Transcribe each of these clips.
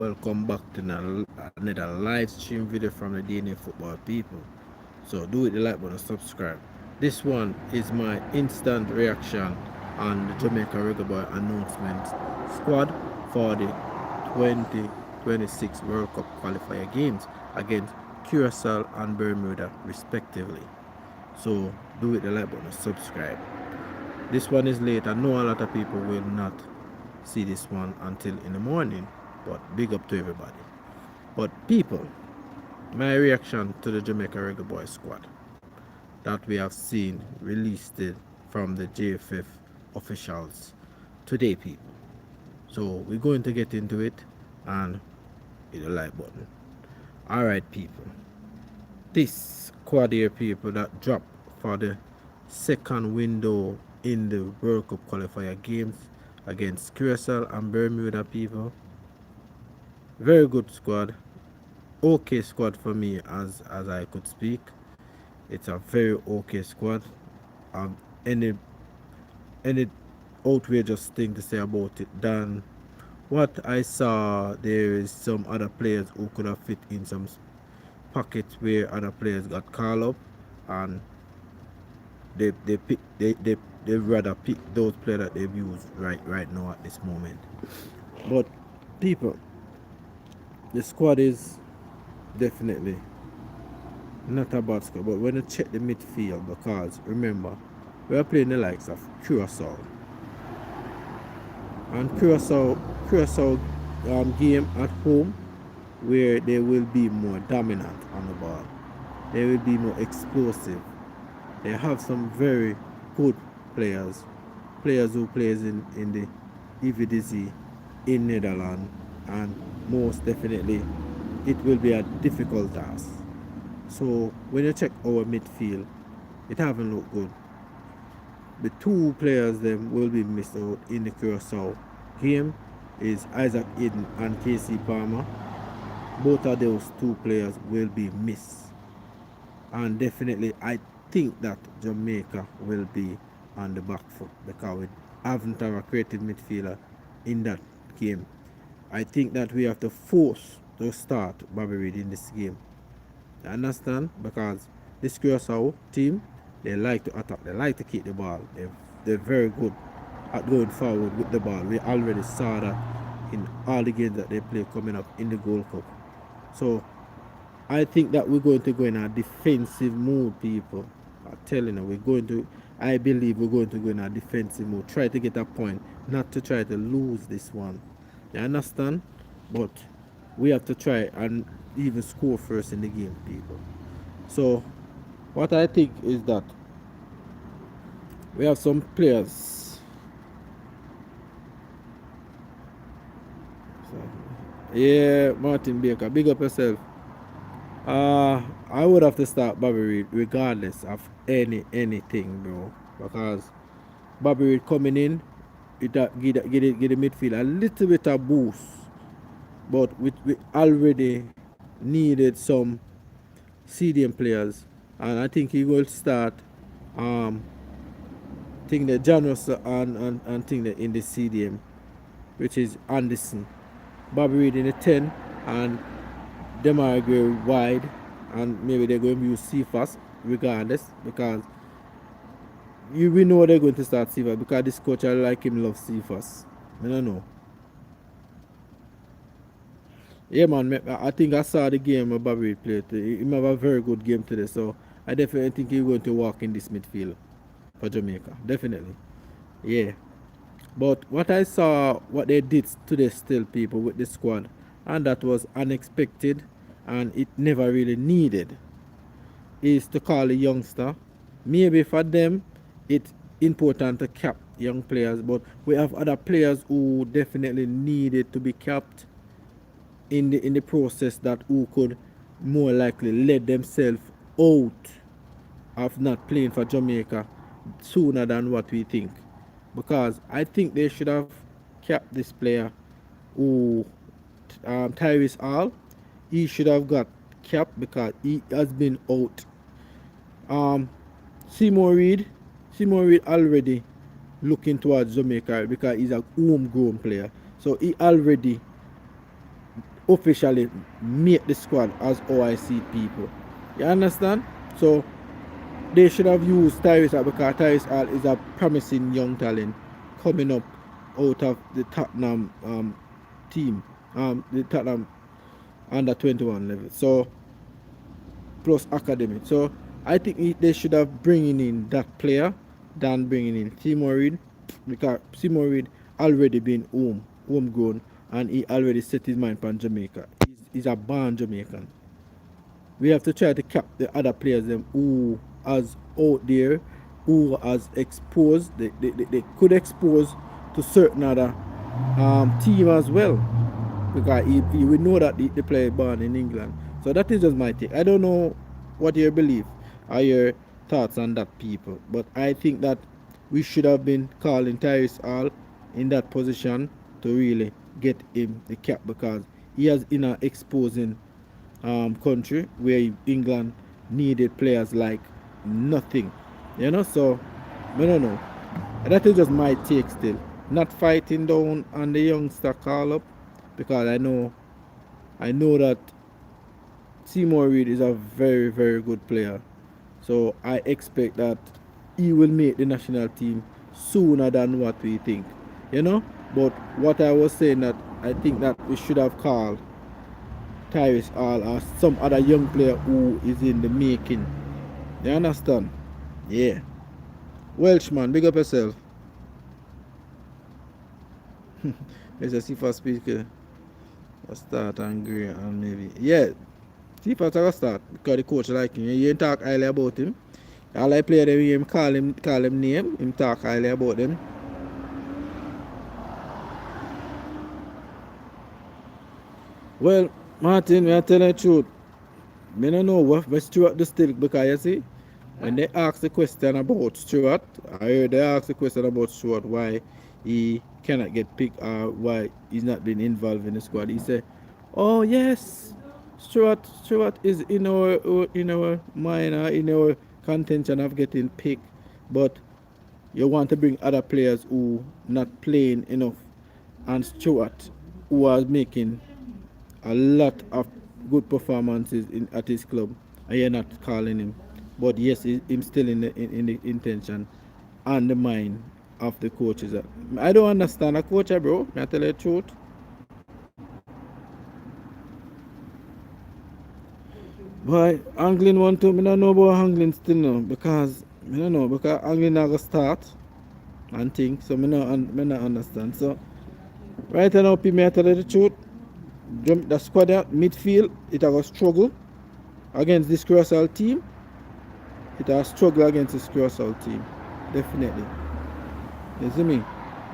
Welcome back to another live stream video from the D&A football people. So do it the like button, subscribe. This one is my instant reaction on the Jamaica Reggae Boy announcement squad for the 2026 World Cup Qualifier games against Curacao and Bermuda respectively. So do it the like button, subscribe. This one is late. I know a lot of people will not see this one until in the morning, but big up to everybody. But people, my reaction to the Jamaica Reggae Boyz Squad that we have seen released it from the JFF officials today, people. So we're going to get into it and hit the like button. Alright, people. This squad here, people, that dropped for the second window in the World Cup qualifier games against Curacao and Bermuda, people. Very good squad. Okay squad for me, as I could speak. It's a very okay squad. Any outrageous thing to say about it than what I saw. There is some other players who could have fit in some pockets where other players got called up, and they rather pick those players that they've used right now at this moment. But people, the squad is definitely not a bad squad. But when you check the midfield, because remember, we are playing the likes of Curacao, and Curacao game at home, where they will be more dominant on the ball. They will be more explosive. They have some very good players who plays in the EVDZ in Netherlands, and most definitely it will be a difficult task. So when you check our midfield, it haven't looked good. The two players them will be missed out in the Curacao game is Isaac Eden and KC Palmer. Both of those two players will be missed, and definitely I think that Jamaica will be on the back foot because we haven't have a creative midfielder in that game. I think that we have to force to start Bobby Reid in this game. You understand? Because this Curacao team, they like to attack, they like to keep the ball. They're very good at going forward with the ball. We already saw that in all the games that they play coming up in the Gold Cup. So I think that we're going to go in a defensive mood, people. I'm telling you, I believe we're going to go in a defensive mode. Try to get a point, not to try to lose this one. You understand? But we have to try and even score first in the game, people. So what I think is that we have some players. Yeah, Martin Baker, big up yourself. I would have to start Bobby Reid regardless of anything, bro, because Bobby Reid coming in, it give the midfield a little bit of boost, but we already needed some CDM players, and I think he will start think the Janus and think that in the CDM, which is Anderson, Bobby Reid in the 10, and Demar Gray wide, and maybe they're going to use Cephas regardless, because we know they're going to start Cephas because this coach, I like him, love Cephas. I don't know. Yeah, man, I think I saw the game of Bobby Reid play. He have a very good game today, so I definitely think he's going to walk in this midfield for Jamaica. Definitely. Yeah. But what I saw, what they did today still, people, with the squad, and that was unexpected and it never really needed, is to call a youngster. Maybe for them it's important to cap young players, but we have other players who definitely needed to be capped in the process, that who could more likely let themselves out of not playing for Jamaica sooner than what we think. Because I think they should have capped this player who Tyrese Hall. He should have got capped because he has been out. Seymour Reid already looking towards Jamaica because he's a homegrown player. So he already officially make the squad as how I see people. You understand? So they should have used Tyrese Hall because Tyrese Hall is a promising young talent coming up out of the Tottenham team, the Tottenham under 21 level. So plus academy. So I think they should have bringing in that player than bringing in Seymour Reid, because Seymour Reid already been homegrown, and he already set his mind on Jamaica. He's a born Jamaican. We have to try to cap the other players them who has out there, who has exposed, they could expose to certain other team as well, because he will know that the player born in England. So that is just my take. I don't know what you believe or your thoughts on that, people, but I think that we should have been calling Tyrese Hall in that position to really get him the cap, because he has in an exposing country where England needed players like nothing, so I don't know. That is just my take still. Not fighting down on the youngster call up, because I know that Seymour Reid is a very, very good player. So I expect that he will make the national team sooner than what we think. But what I was saying, that I think that we should have called Tyrese Hall or some other young player who is in the making. You understand? Yeah. Welshman, big up yourself. Let's just see for speaker. I start angry and maybe. Yeah. See if I start, because the coach like him. You ain't talk highly about him. All I play them, him call him name, him talk highly about them. Well, Martin, I tell you the truth. I don't know what Stuart the still, because you see, when they ask the question about Stuart, I heard they ask the question about Stuart why he cannot get picked or why he's not been involved in the squad. He said, "Oh yes, Stuart is in our mind, in our contention of getting picked, but you want to bring other players who not playing enough, and Stuart, who was making a lot of good performances at his club, and you're not calling him. But yes, he's still in the intention and the mind of the coaches. I don't understand a coach, bro. I tell you the truth. But angling one too, I don't know about angling still now, because I don't know, because angling not gonna start and think, so I not understand. So right now, people, I tell you the truth. The squad midfield, it has struggle against this CURACAO team. It has struggle against this CURACAO team, definitely. You see me?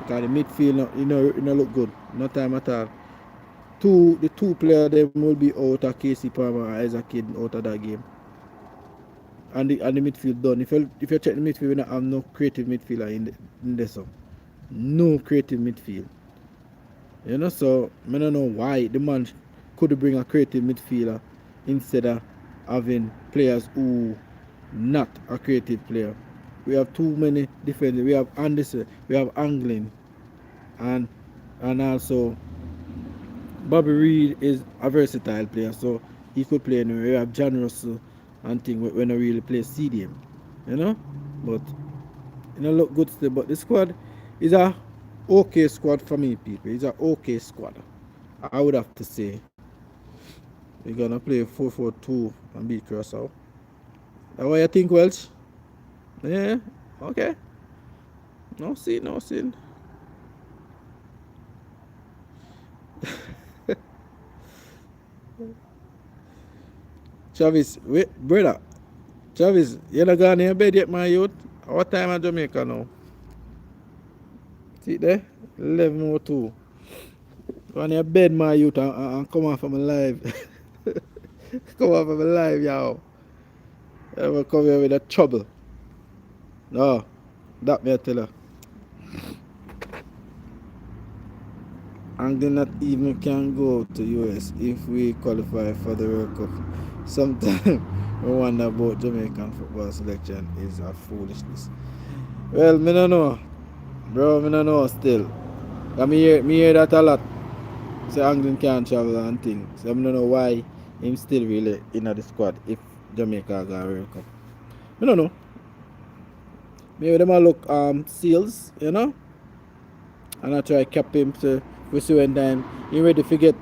Because the midfield, look good, no time at all. The two players them will be out of KC Palmer and Isaac Kid out of that game, and the midfield done. If you check the midfield, we don't have no creative midfielder in this one. No creative midfield. So I don't know why the man could bring a creative midfielder instead of having players who not a creative player. We have too many defenders. We have Anderson, we have Anglin, and also Bobby Reid is a versatile player, so he could play anywhere. We have John Russell and thing when I really play CDM, but look good still. But the squad is a okay squad for me, people. It's an okay squad. I would have to say we're gonna play 4-4-2 and beat CURACAO. That's what you think, Welsh? Yeah, okay. No sin. Travis, wait, brother. Travis, you not gone in bed yet, my youth? What time in Jamaica now? See there? 11:02. Go on your bed, my youth, and come off from a live. Come off from a live, y'all. I will come here with the trouble. No, that me I tell her. And they not even can go to US if we qualify for the World Cup. Sometimes we wonder about Jamaican football selection is a foolishness. Well, me don't know. Bro, me don't know still. Me hear that a lot. So Anglin can't travel and things. So I don't know why him still really in the squad if Jamaica got a World Cup. I don't know. Maybe them a look seals, you know? And I try cap him to we see when time he ready to get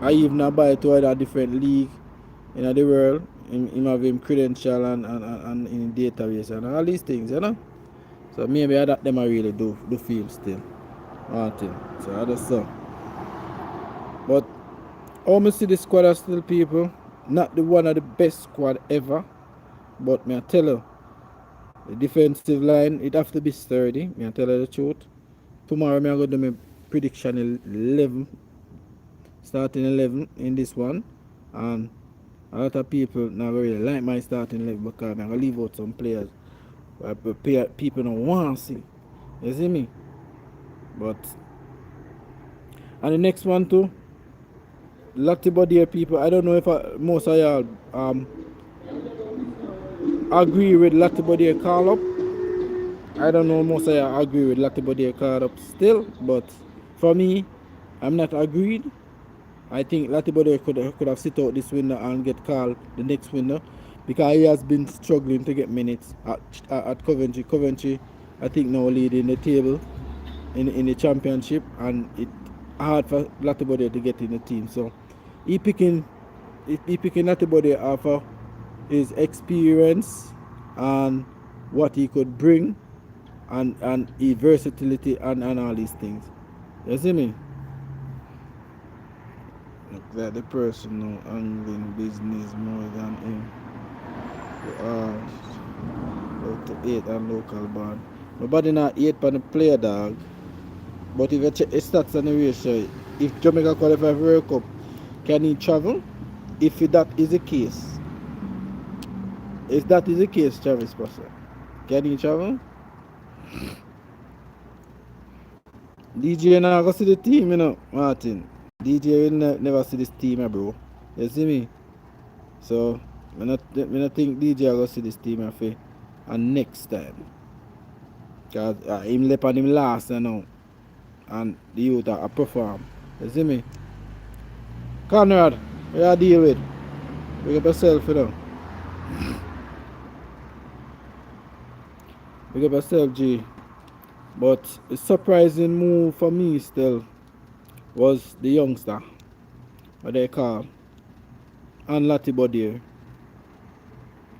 I even buy to a different league in the world. Him have him credential and in database and all these things, you know? So maybe that them I really do feel still. One thing. So I just saw. But how me see the squad are still people, not the one of the best squad ever. But me I tell you, the defensive line it have to be sturdy, me I tell you the truth. Tomorrow me I go do my prediction 11, starting 11 in this one. And a lot of people now really like my starting 11 because I'm going to leave out some players people don't want to see. You see me? But, and the next one too, Latibody people, I don't know if most of y'all agree with Latibody call up. I don't know most of y'all agree with Latibody call up still, but for me, I'm not agreed. I think Latibody could have sit out this window and get called the next window because he has been struggling to get minutes at Coventry. Coventry, I think now leading the table in the championship, and it hard for Latibody to get in the team. So he picking Latibody after his experience and what he could bring and his versatility and all these things. You see me? Look like the personal angling business more than him. Out to 8 and local band. Nobody not 8 for the player dog. But if you check the stats and the ratio, if Jamaica qualify for World Cup, can he travel? If that is the case, Travis Passer, can he travel? DJ now go see the team, you know, Martin. DJ will never see this team, bro. You see me? So, I not think DJ will go see this team, and next time. Because him left on him last, you know. And the youth are perform. You see me? Conrad, what you deal with? Big up yourself, you know. Big up yourself, G. But the surprising move for me still was the youngster, what they call, and Latibody.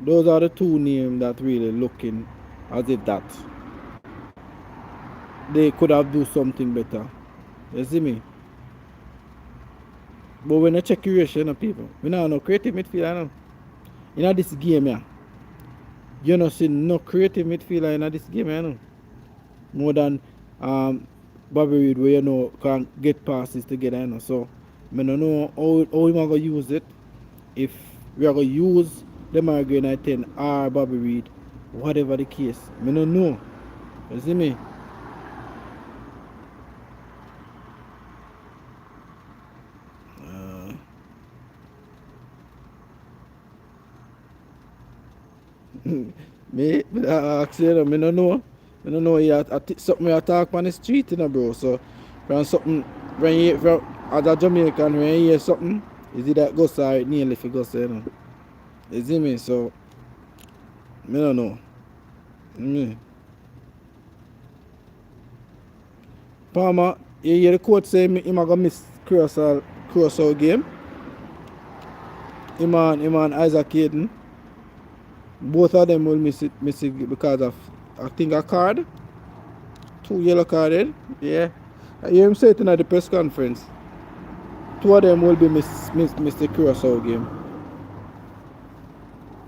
Those are the two names that really looking as if that they could have do something better. You see me? But when I check curation of people, we now no creative midfielder now. In this game, yeah. You know see no creative midfielder in this game, you know. More than Bobby Reed where you know can get passes together, you know. So I don't know how we are gonna use it. If we are gonna use the Margaret 10 or Bobby Reed, whatever the case. I don't know. You see me? Me ask you, I don't know. I don't know. Something you talk on the street, you know, bro. So, from something, when you from as a Jamaican, when you hear something, is it that goes or it nearly if it goes, you know. You see me? So, I don't know. Palmer, you hear the coach say him going to miss Curaçao game. Him and Isaac Hayden. Both of them will miss it because of, I think, a card. 2 yellow carded. Yeah. I hear him say it in the press conference. 2 of them will be miss the Curaçao game.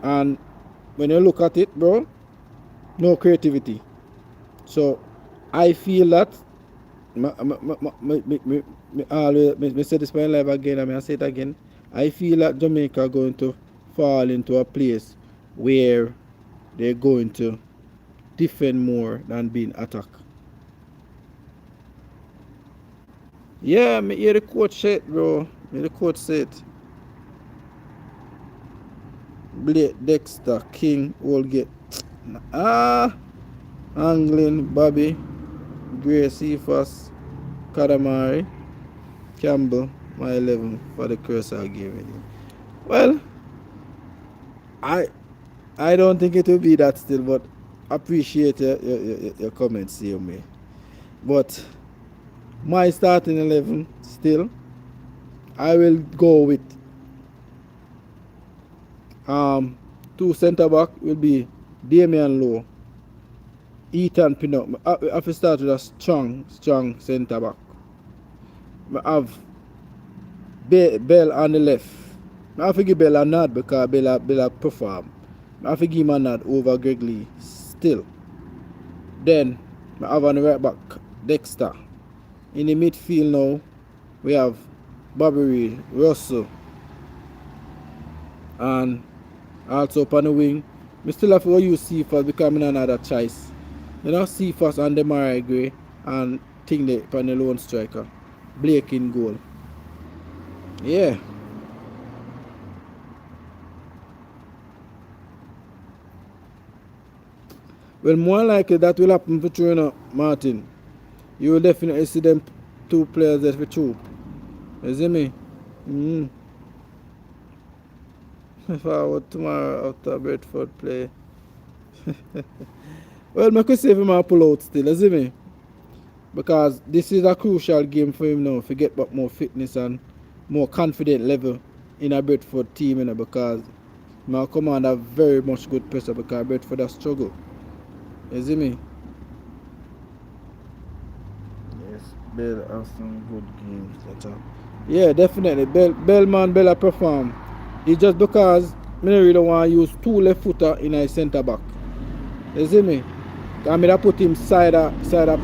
And when you look at it, bro, no creativity. So I feel that I say this my life again, I say it again. I feel that Jamaica are going to fall into a place where they're going to defend more than being attacked. Yeah, me hear the coach say it, bro. The coach say it. Blake, Dexter, King, Olgate. Anglin, Bobby, Gray, Cephas, Kadamari, Campbell, my 11 for the Curacao game. Well, I don't think it will be that still, but appreciate your comments here, me. But my starting 11 still, I will go with 2 centre back will be Damian Lowe, Ethan Pinnock. I have to start with a strong centre back. I have Bell on the left. I have to give Bell a nod because Bell perform. I have to give him a nod over Greg Lee still. Then I have on the right back Dexter. In the midfield now we have Bobby Reid, Russell, and also up on the wing we still have to use Cephas becoming another choice. You know, Cephas and Demarai Gray and Ting the on the lone striker. Blake in goal. Yeah. Well, more likely that will happen for Trina Martin. You will definitely see them 2 players that for two. You see me? If I were tomorrow after Bedford play. Well, I could say him pull out still, you see me? Because this is a crucial game for him now to get back more fitness and more confident level in a Bedford team, you know, because my command have very much good pressure because Bedford has struggled. You see me? Yes, Bell have some good games. Yeah, definitely. Bell perform. It's just because I really don't want to use 2 left footer in a centre back. You see me? I mean, I put him side of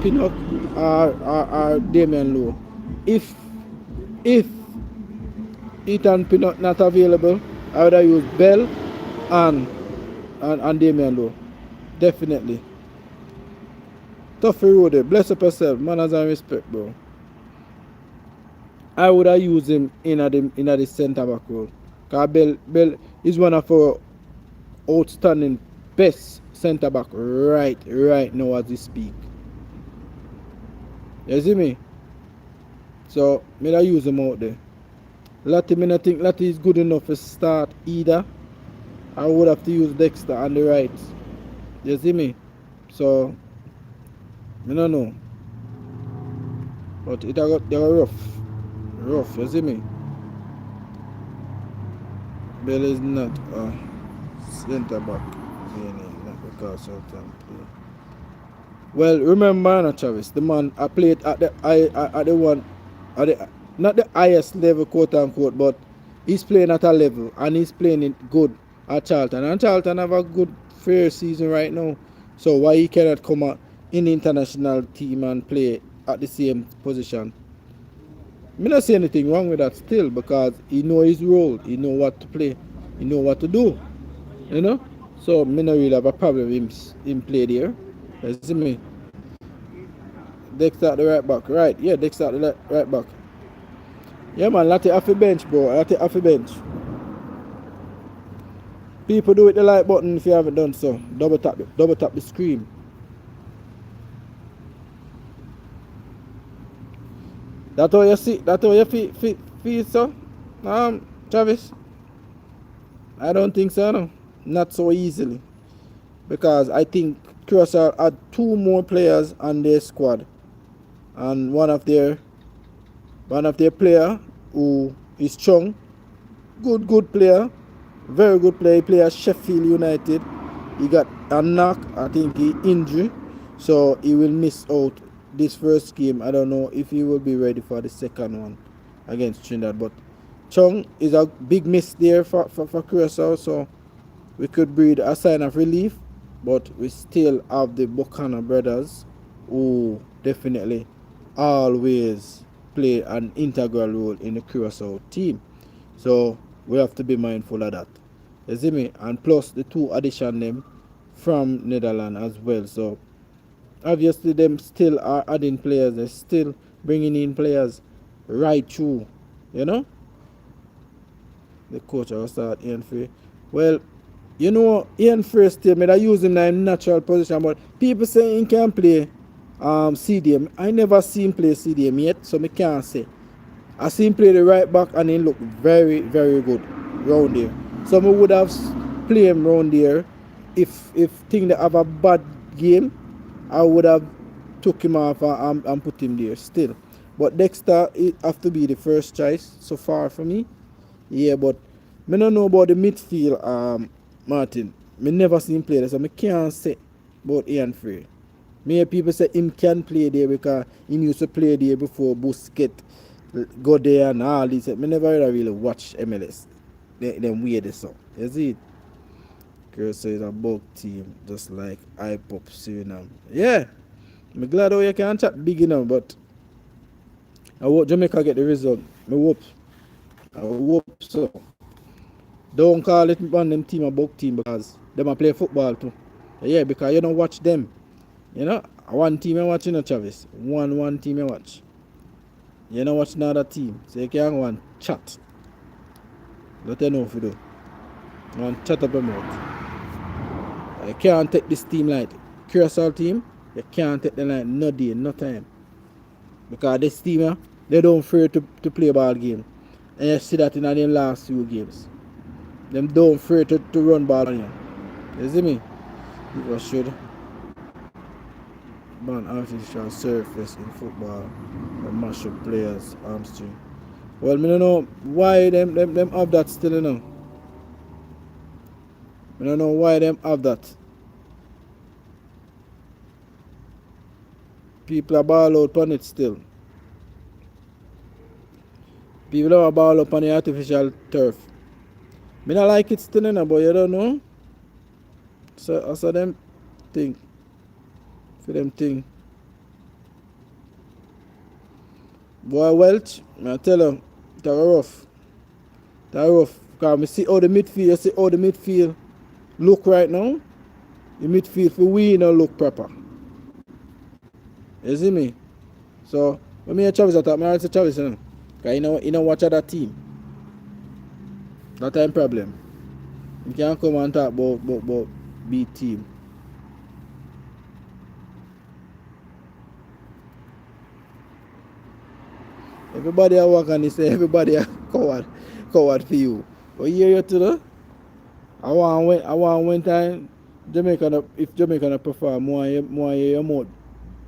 Pinnock or Damian Lowe. If Ethan Pinnock not available, I would have used Bell and Damian Lowe. Definitely. Tough road there. Bless up yourself. Manners and respect, bro. I would have used him in the centre back role. Because Bell is one of our outstanding best centre back right now as we speak. You see me? So I use him out there. Lottie, I think Lottie is good enough to start either. I would have to use Dexter on the right. You see me? So I don't know. But they got rough, you see me? Bell is not a centre back, not because of time play. Well, remember, Travis, the man I played at not the highest level, quote unquote, but he's playing at a level and he's playing it good at Charlton. And Charlton have a good fair season right now. So why he cannot come out in the international team and play at the same position? I don't see anything wrong with that still because he know his role, he know what to play, he know what to do, you know. So I don't really have a problem him play there. You see me? Dexter at the right back, right? Yeah, Dexter at the right back. Yeah, man, Lottie off the bench, bro. Lottie off the bench. People do it the like button if you haven't done so. Double tap the screen. That's how you see. That's how you feel, so. Travis. I don't think so, no. Not so easily, because I think Curacao had 2 more players on their squad, and one of their player who is strong, good player, very good player. He played at Sheffield United. He got a knock, I think he injured, so he will miss out this first game. I don't know if he will be ready for the second one against Trinidad. But Chung is a big miss there for Curacao, so we could breathe a sign of relief. But we still have the Buchanan brothers who definitely always play an integral role in the Curacao team. So we have to be mindful of that. You see me? And plus the 2 addition them from Netherlands as well. So obviously them still are adding players. They're still bringing in players right through. You know? The coach will start Ian Frey. Well, you know, Ian Frey still, I use him in a natural position, but people say he can play CDM. I never seen him play CDM yet, so I can't say. I see him play the right back and he look very, very good round there. Some would have played him round there. If thing that have a bad game, I would have took him off and put him there still. But Dexter, it have to be the first choice so far for me. Yeah, but I don't know about the midfield, Martin. Me never seen him play there, so I can't say about Ian Frey. Many people say him can play there because he used to play there before Busquets go there and all this. I never really watch MLS. Them weird this up. You see it? Curacao is a bug team, just like IPOP Suriname. Yeah, I'm glad you can chat big enough, but I hope Jamaica get the result. I hope so. Don't call it one them team a bug team because them a play football too. Yeah, because you don't watch them. You know, one team you watch, you know, Travis. One team you watch. You don't watch another team. So you can't go and chat. Let you know if you do. You want to chat up your mouth. You can't take this team like Curacao team. You can't take them like no day, no time. Because this team, they don't fear to play ball game. And you see that in the last few games. Them don't fear to run ball on you. You see me? People should ban artificial surface in football and mash up players' hamstring. Well, I don't know why them have that still, you know. I don't know why them have that. People are ball out on it still. People are ball up on the artificial turf. I don't like it still, you know, but you don't know. So I saw them think. For them thing. Boy Welch, I tell them, they're rough. They're rough. Because I see how the midfield look right now. The midfield for we don't look proper. You see me? So when me and Travis attack, I say Travis, you know. Because you know watch other team. That time problem. You can't come and talk about B team. Everybody are working, say everybody are coward for you. But you to know? I want one time Jamaica, if Jamaica perform more your mouth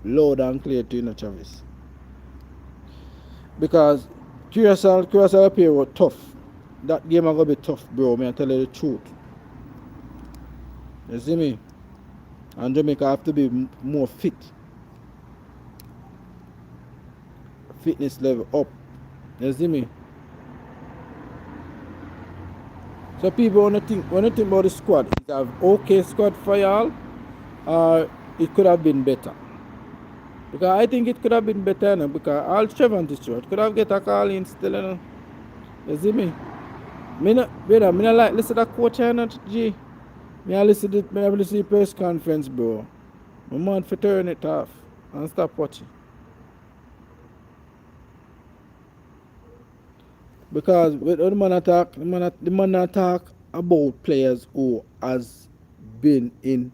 loud and clear to you, know, Travis. Because Curacao appear was tough. That game are gonna be tough, bro. I tell you the truth. You see me? And Jamaica have to be more fit. Fitness level up. You see me? So people when you think about the squad, it's an okay squad for y'all, or it could have been better. Because I think it could have been better, you know, because all Trevor could have get a call in still, you know. You see me? Me not like listen to that coach, you know, G. I listen to the press conference, bro. My man for turn it off and stop watching. Because with the man attack about players who has been in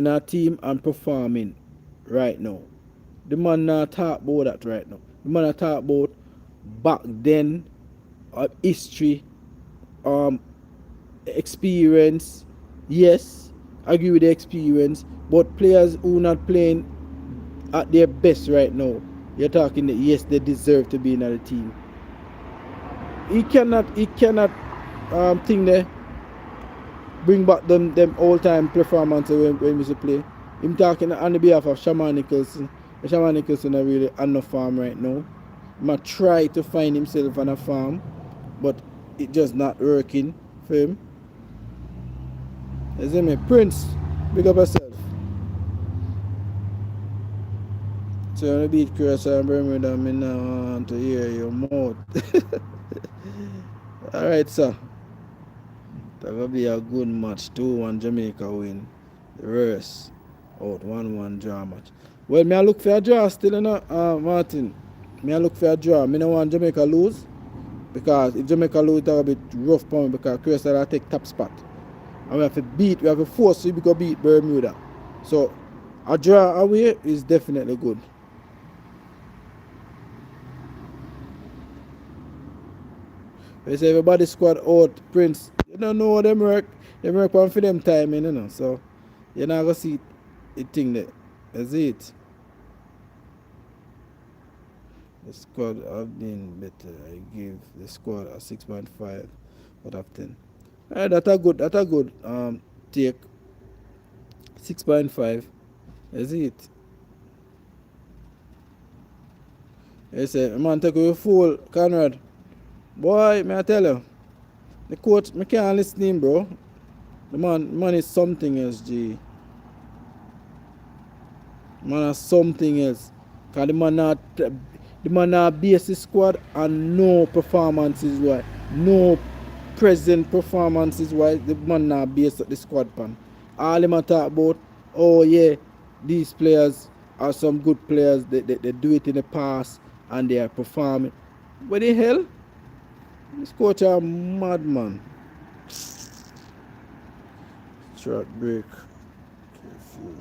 a team and performing right now. The man not talk about that right now. The man talk about back then, history, experience. Yes, I agree with the experience, but players who not playing at their best right now, you're talking that yes, they deserve to be in the team. He cannot think there bring back them all time performances when we play. Him talking on the behalf of Shaman Nicholson. Shaman Nicholson are really on the farm right now. He might try to find himself on a farm, but it just not working for him. You see me? Prince, big up yourself. So when you beat Curacao and Bermuda, I now want to hear your mouth. Alright, sir. That will be a good match. 2-1 Jamaica win. The rest out 1-1 draw match. Well, me I look for a draw still, you know, Martin. Me I look for a draw. Me don't want Jamaica lose. Because if Jamaica lose, that will be rough for me because Curacao will take top spot. And we have to force you to beat Bermuda. So a draw away is definitely good. They say everybody squad out, Prince. You don't know what them work. Them work on for them timing, you know. So you're not gonna see the thing there. That's it. The squad have been better. I give the squad a 6.5 out of 10. That's a good take. 6.5. That's it. They say, man, take away fool, Conrad. Boy, may I tell you, the coach, I can't listen to him, bro. The man is something else, G. The man is something else. Because the man not base the squad and no performances why. No present performances why the man not base the squad pan. All him talk about, oh yeah, these players are some good players, they do it in the past and they are performing. What the hell? This coach a madman. Short break. Careful.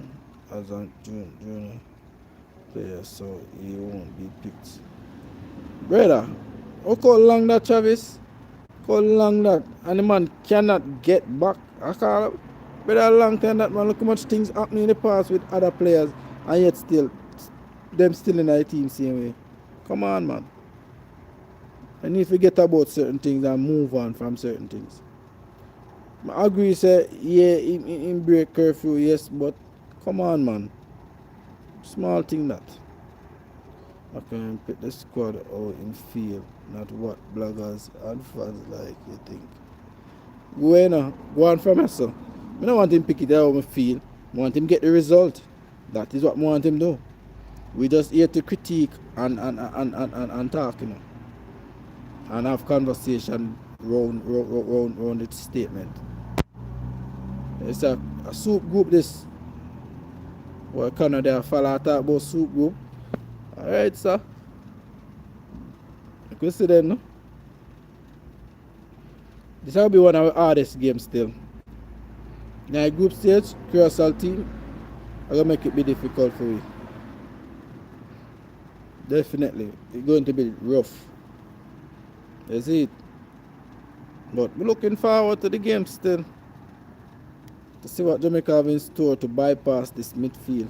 As a junior player, so he won't be picked. Brother, how long that, Travis? How long that? And the man cannot get back. I call it. Brother, a long time that, man. Look how much things happening in the past with other players, and yet still, them still in the team same way. Come on, man. I need to forget about certain things and move on from certain things. I agree, say, yeah, in break curfew, yes, but come on, man. Small thing that. I can pick the squad out in field, not what bloggers and fans like you think. Go on from us, so. I don't want him pick it out in field. I want him get the result. That is what I want him do. We just here to critique and talk, you know. And have conversation round its statement. It's a soup group this. Well, Canada follow talk about soup group. Alright, sir. You can see them, no? This will be one of our hardest games still. Now group stage, CURACAO team, I'm gonna make it be difficult for you. Definitely. It's going to be rough. That's it. But we're looking forward to the game still. To see what Jamaica have in store to bypass this midfield.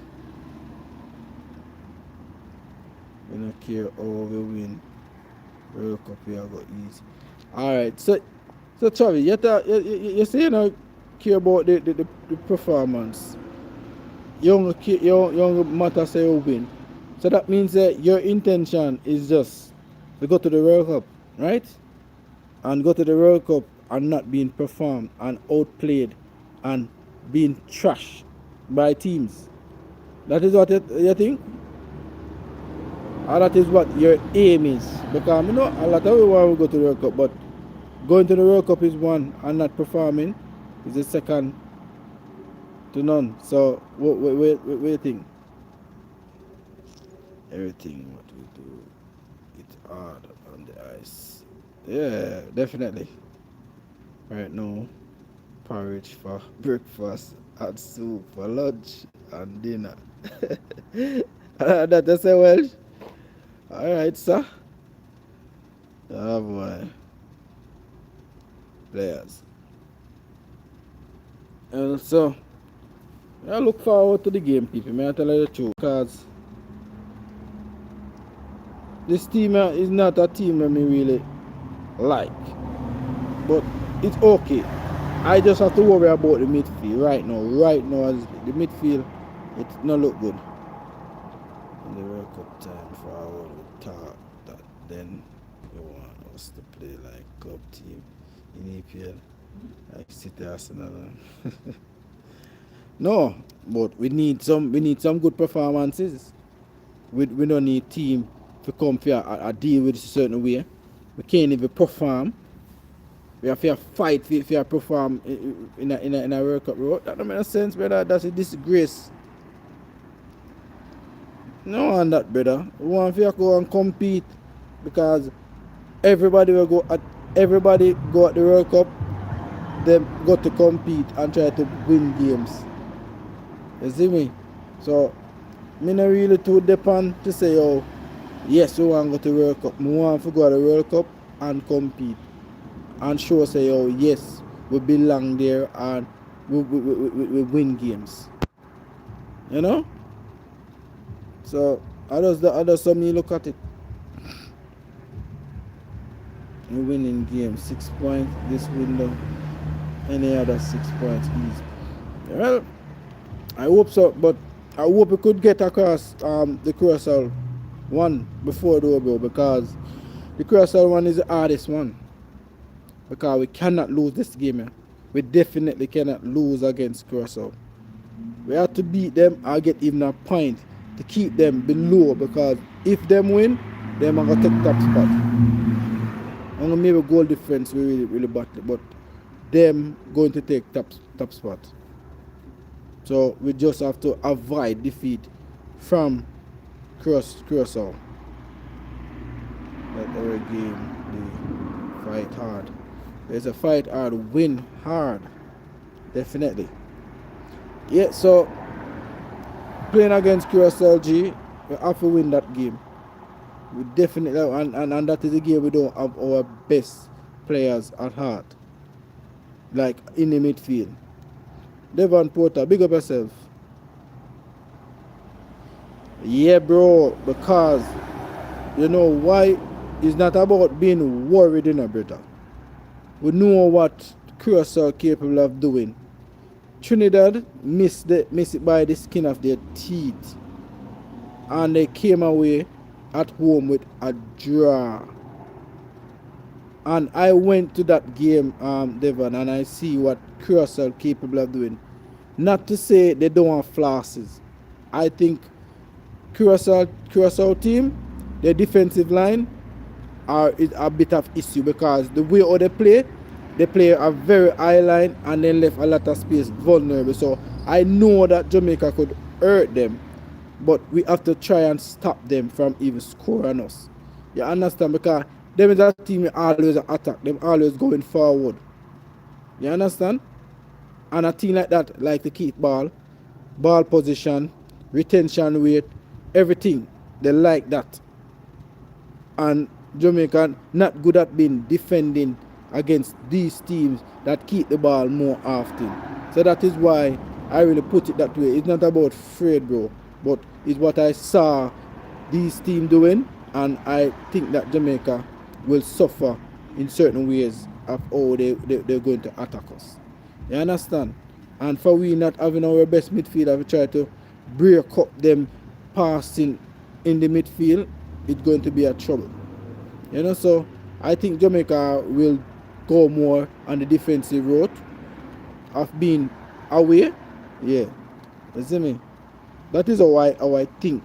We don't care how we win. World Cup we are going to ease. Alright, so Travis, you say you don't care about the performance. You don't matter say you win. So that means that your intention is just to go to the World Cup, right? And go to the World Cup and not being performed and outplayed and being trashed by teams. That is what you think? Or that is what your aim is? Because you know a lot of people want to go to the World Cup, but going to the World Cup is one and not performing is the second to none. So what do you think? Everything what we do, it's hard on the ice. Yeah, definitely. Right now, porridge for breakfast and soup for lunch and dinner. That's a Welsh. Alright, sir. Oh boy. Players. And so, I look forward to the game, people. May I tell you the truth? Because this team is not a team that me really like. But it's okay. I just have to worry about the midfield right now. Right now, as the midfield, it's not look good. In the World Cup time, forward we thought that then we want us to play like club team in EPL, like City, Arsenal. No, but we need some good performances. We don't need team to come here and deal with a certain way. We can't even perform. We have to fight if you perform in a World Cup. That don't make sense, brother. That's a disgrace. No on that, brother. We want to go and compete because everybody go at the World Cup. They got to compete and try to win games. You see me? So me not really too depend to say, oh, yes, we want to go to the World Cup. We want to go to the World Cup and compete. and show say, oh yes, we belong there and we win games. You know? So how does some you look at it? We winning game 6 points this window. Any other 6 points easy. Well, I hope so, but I hope we could get across the Curacao one before the bro, because the Curacao one is the hardest one. Because we cannot lose this game. Yeah. We definitely cannot lose against Curacao. We have to beat them or get even a point to keep them below, because if them win, them are going to take top spot. And maybe goal difference we really battle, but them going to take top spot. So we just have to avoid defeat from Curacao. Let our game the fight hard. There's a fight hard, win hard. Definitely. Yeah, so playing against Curacao G, we have to win that game. We definitely, and that is a game we don't have our best players at heart. Like in the midfield. Devon Porter, big up yourself. Yeah, bro, because you know why? It's not about being worried, brother. We know what Curacao are capable of doing. Trinidad missed it by the skin of their teeth, and they came away at home with a draw. And I went to that game, Devon, and I see what Curacao are capable of doing. Not to say they don't have flashes. I think Curacao team, their defensive line is a bit of issue, because the way how they play a very high line and then left a lot of space vulnerable. So I know that Jamaica could hurt them, but we have to try and stop them from even scoring us. You understand? Because them is a team always attack, them always going forward. You understand? And a team like that like to keep ball position, retention rate, everything. They like that. And Jamaica not good at being defending against these teams that keep the ball more often. So that is why I really put it that way. It's not about afraid, bro, but it's what I saw these teams doing, and I think that Jamaica will suffer in certain ways of how they're going to attack us. You understand? And for we not having our best midfielder, we try to break up them passing in the midfield, it's going to be a trouble. You know, so I think Jamaica will go more on the defensive route of being away. Yeah. You see me? That is how I think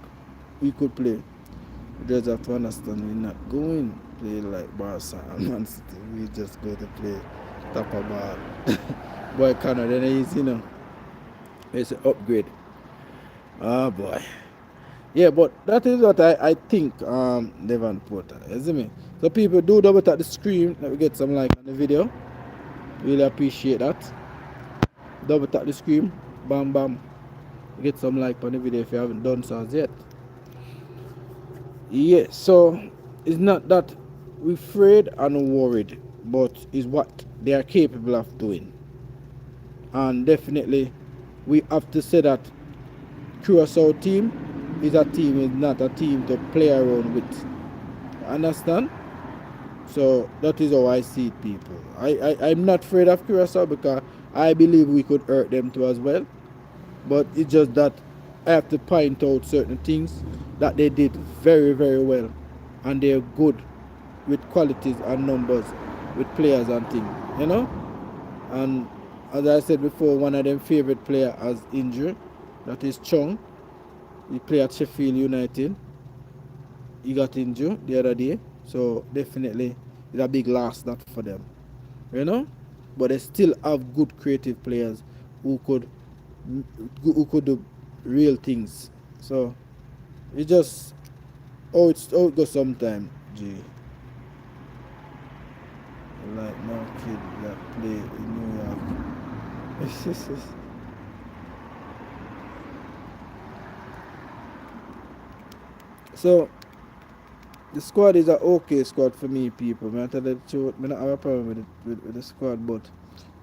we could play. We just have to understand we're not going to play like Barca and Man City. We just go to play top of ball. Boy, Canada, then you know. It's an upgrade. Oh boy. Yeah, but that is what I think, Devon Porter. You see me? So people do double tap the screen. Let me get some like on the video. Really appreciate that. Double tap the screen. Bam bam. Get some like on the video if you haven't done so as yet. Yeah, so it's not that we're afraid and worried, but it's what they are capable of doing. And definitely we have to say that Curacao team is not a team to play around with. Understand? So that is how I see it, people. I'm not afraid of Curacao because I believe we could hurt them too as well. But it's just that I have to point out certain things that they did very, very well. And they're good with qualities and numbers, with players and things. You know? And as I said before, one of them favorite players has injured. That is Chung. He played at Sheffield United. He got injured the other day. So definitely it's a big loss that for them. You know? But they still have good creative players who could do real things. So it's just how it goes sometimes, G. Like no kid that play in New York. So The squad is an okay squad for me, people. I tell you the truth, I don't have a problem with the squad, but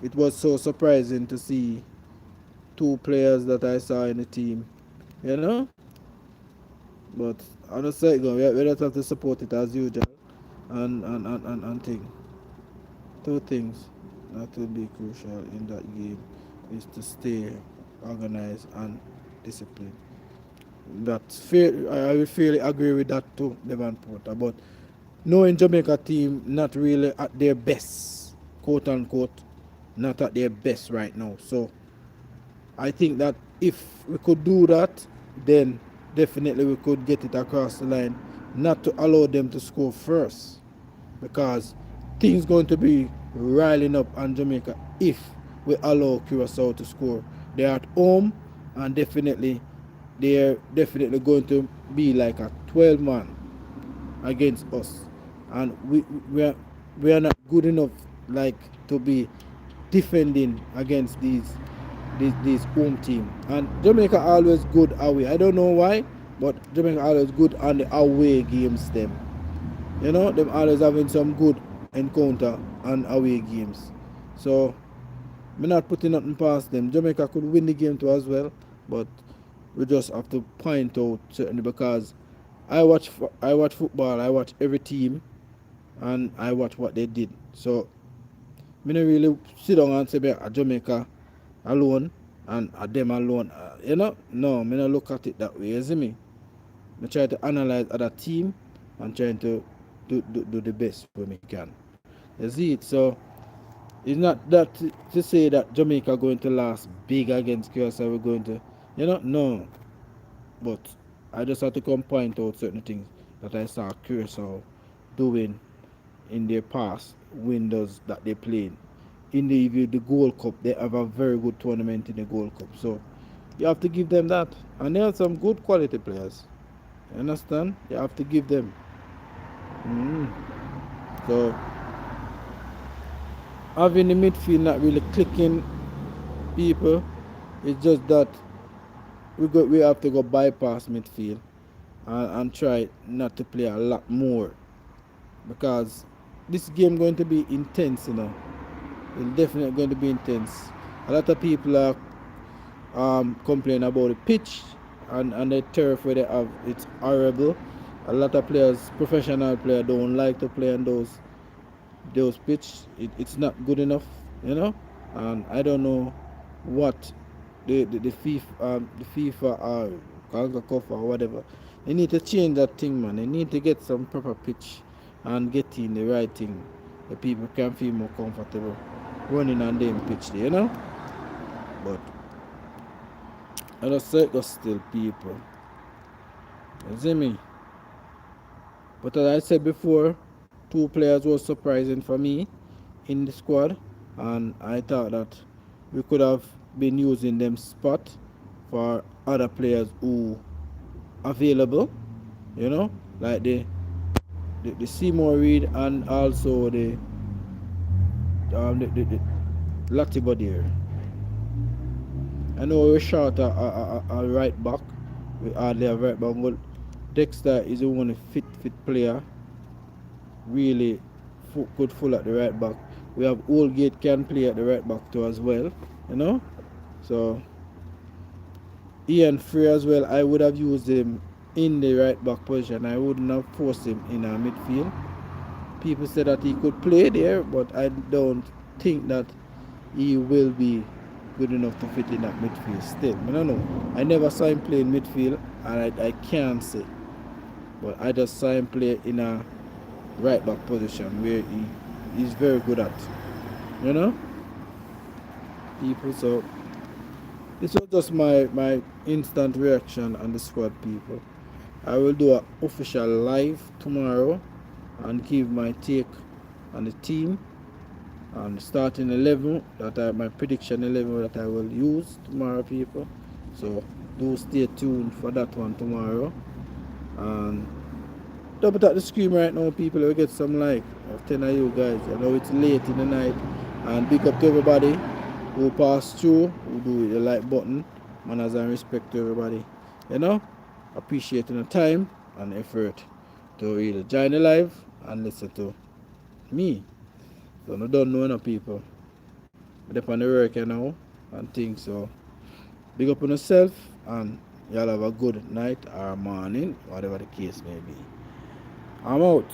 it was so surprising to see two players that I saw in the team, you know. But on the side, we just have to support it as usual, and thing. Two things that will be crucial in that game is to stay organized and disciplined. That's fair. I will fairly agree with that too, Devon Porter. But knowing Jamaica team not really at their best, quote unquote, not at their best right now. So I think that if we could do that, then definitely we could get it across the line. Not to allow them to score first, because things going to be riling up on Jamaica if we allow Curacao to score. They're at home, and they're definitely going to be like a 12 man against us, and we are not good enough like to be defending against these home team. And Jamaica always good away. I don't know why, but Jamaica always good on the away games them. You know, them always having some good encounter on away games. So me not putting nothing past them. Jamaica could win the game too as well, but we just have to point out certainly, because I watch football, I watch every team, and I watch what they did. So me not really sit down and say Jamaica alone and them alone. You know, no, me not look at it that way. You see me? I try to analyze other team and trying to do the best when we can. You see it? So it's not that to say that Jamaica going to last big against Curacao. We're going to, no. But I just have to come point out certain things that I saw Curacao doing in their past windows that they played. In the Gold Cup, they have a very good tournament in the Gold Cup. So you have to give them that. And they are some good quality players. You understand? You have to give them. So having the midfield not really clicking, people, it's just that we have to go bypass midfield and try not to play a lot more, because this game going to be intense, It's definitely going to be intense. A lot of people are complaining about the pitch and the turf where they have. It's horrible. A lot of players, professional players, don't like to play on those pitch. It's not good enough, And I don't know what the FIFA or Concacaf or whatever. They need to change that thing, man. They need to get some proper pitch and get in the right thing. The people can feel more comfortable running on them pitch there, But I just say it still, people. You see me? But as I said before, two players was surprising for me in the squad, and I thought that we could have been using them spot for other players who available, like the Seymour Reed and also the Latiba there. I know we're short a right back. We hardly have right back, but Dexter is the only fit player. Really good full at the right back. We have Oldgate can play at the right back too as well, So Ian Free as well, I would have used him in the right back position. I wouldn't have forced him in our midfield. People say that he could play there, but I don't think that he will be good enough to fit in that midfield still. I don't know. I never saw him play in midfield, and I can't say. But I just saw him play in a right back position where he's very good at. People, so this was just my instant reaction on the squad, people. I will do an official live tomorrow and give my take on the team and starting 11 my prediction 11 that I will use tomorrow, people. So do stay tuned for that one tomorrow. And double tap the screen right now, people. We get some like of 10 of you guys. I know it's late in the night, and big up to everybody who passed through, who do the like button. Manners and respect to everybody. Appreciating the time and effort to either join the live and listen to me. So I don't know no people. But up on the work now and things. So big up on yourself and y'all have a good night or morning, whatever the case may be. I'm out.